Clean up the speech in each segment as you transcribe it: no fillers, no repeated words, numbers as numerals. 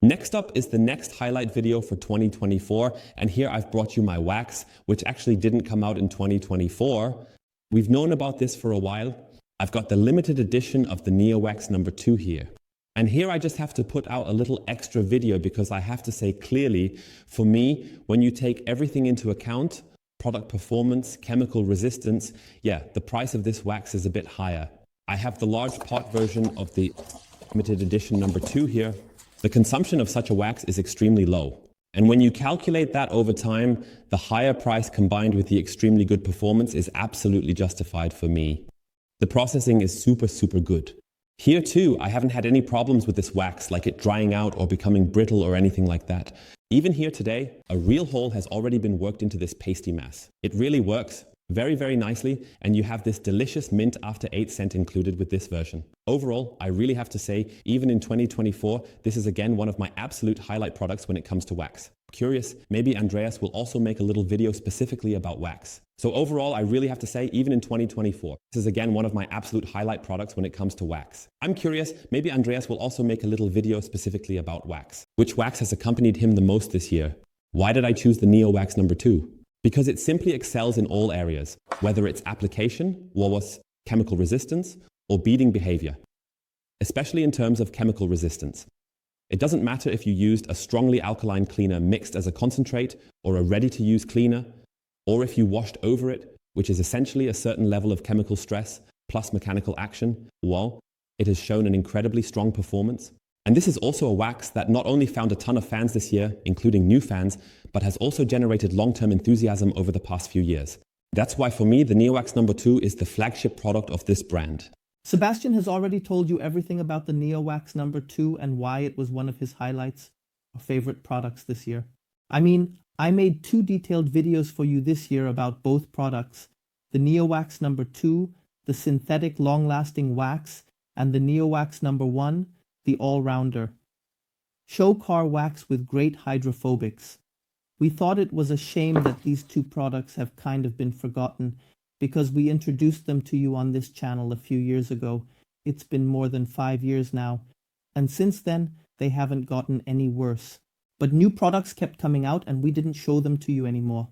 Next up is the next highlight video for 2024, and here I've brought you my wax, which actually didn't come out in 2024. We've known about this for a while. I've got the limited edition of the NEOWAX No.2 here. And here I just have to put out a little extra video because I have to say clearly, for me, when you take everything into account, product performance, chemical resistance, yeah, the price of this wax is a bit higher. I have the large pot version of the limited edition No.2 here. The consumption of such a wax is extremely low. And when you calculate that over time, the higher price combined with the extremely good performance is absolutely justified for me. The processing is super good. Here too, I haven't had any problems with this wax, like it drying out or becoming brittle or anything like that. Even here today, a real hole has already been worked into this pasty mass. It really works very nicely, and you have this delicious mint after 8 cent included with this version. Overall, I really have to say, even in 2024, this is again one of my absolute highlight products when it comes to wax. Curious, maybe Andreas will also make a little video specifically about wax. So overall, I really have to say, even in 2024, this is again one of my absolute highlight products when it comes to wax. I'm curious, maybe Andreas will also make a little video specifically about wax. Which wax has accompanied him the most this year? Why did I choose the NEOWAX No.2? Because it simply excels in all areas, whether it's application, chemical resistance, or beading behavior, especially in terms of chemical resistance. It doesn't matter if you used a strongly alkaline cleaner mixed as a concentrate or a ready-to-use cleaner, or if you washed over it, which is essentially a certain level of chemical stress plus mechanical action, it has shown an incredibly strong performance. And this is also a wax that not only found a ton of fans this year, including new fans, but has also generated long-term enthusiasm over the past few years. That's why for me, the NEOWAX No.2 is the flagship product of this brand. Sebastian has already told you everything about the NEOWAX No.2 and why it was one of his highlights or favorite products this year. I mean, I made 2 detailed videos for you this year about both products, the NEOWAX No.2, the synthetic long-lasting wax, and the NEOWAX No.1, the all-rounder. Show car wax with great hydrophobics. We thought it was a shame that these 2 products have kind of been forgotten because we introduced them to you on this channel a few years ago. It's been more than 5 years now, and since then, they haven't gotten any worse. But new products kept coming out and we didn't show them to you anymore.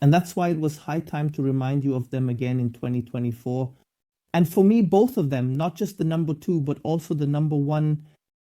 And that's why it was high time to remind you of them again in 2024. And for me, both of them, not just the No.2, but also the No.1,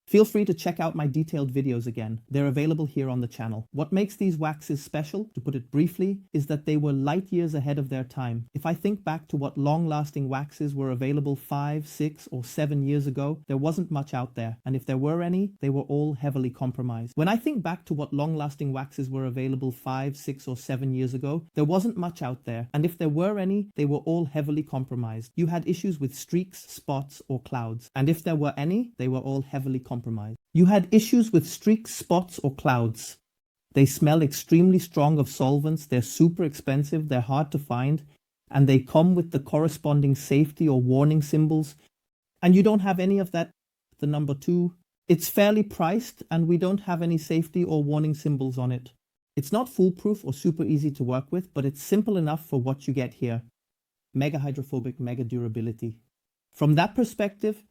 feel free to check out my detailed videos again. They're available here on the channel. What makes these waxes special, to put it briefly, is that they were light years ahead of their time. If I think back to what long-lasting waxes were available 5, 6, or 7 years ago, there wasn't much out there. And if there were any, they were all heavily compromised. When I think back to what long-lasting waxes were available 5, 6, or 7 years ago, there wasn't much out there. And if there were any, they were all heavily compromised. You had issues with streaks, spots, or clouds. And if there were any, they were all heavily compromised. You had issues with streaks, spots, or clouds. They smell extremely strong of solvents, they're super expensive, they're hard to find, and they come with the corresponding safety or warning symbols. And you don't have any of that, the No.2. It's fairly priced, and we don't have any safety or warning symbols on it. It's not foolproof or super easy to work with, but it's simple enough for what you get here. Mega hydrophobic, mega durability. From that perspective,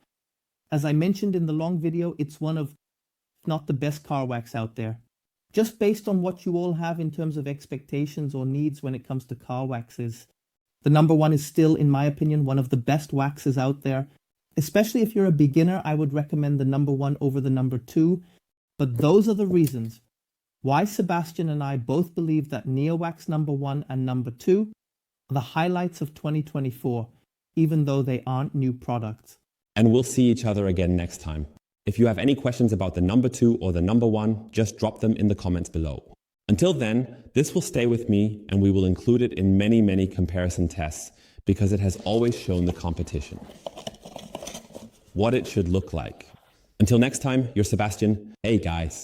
as I mentioned in the long video, it's one of, if not the best car wax out there. Just based on what you all have in terms of expectations or needs when it comes to car waxes, the No.1 is still, in my opinion, one of the best waxes out there. Especially if you're a beginner, I would recommend the No.1 over the No.2. But those are the reasons why Sebastian and I both believe that NEOWAX No.1 and No.2 are the highlights of 2024, even though they aren't new products. And we'll see each other again next time. If you have any questions about the No.2 or the No.1, just drop them in the comments below. Until then, this will stay with me and we will include it in many comparison tests because it has always shown the competition what it should look like. Until next time, you're Sebastian. Hey guys.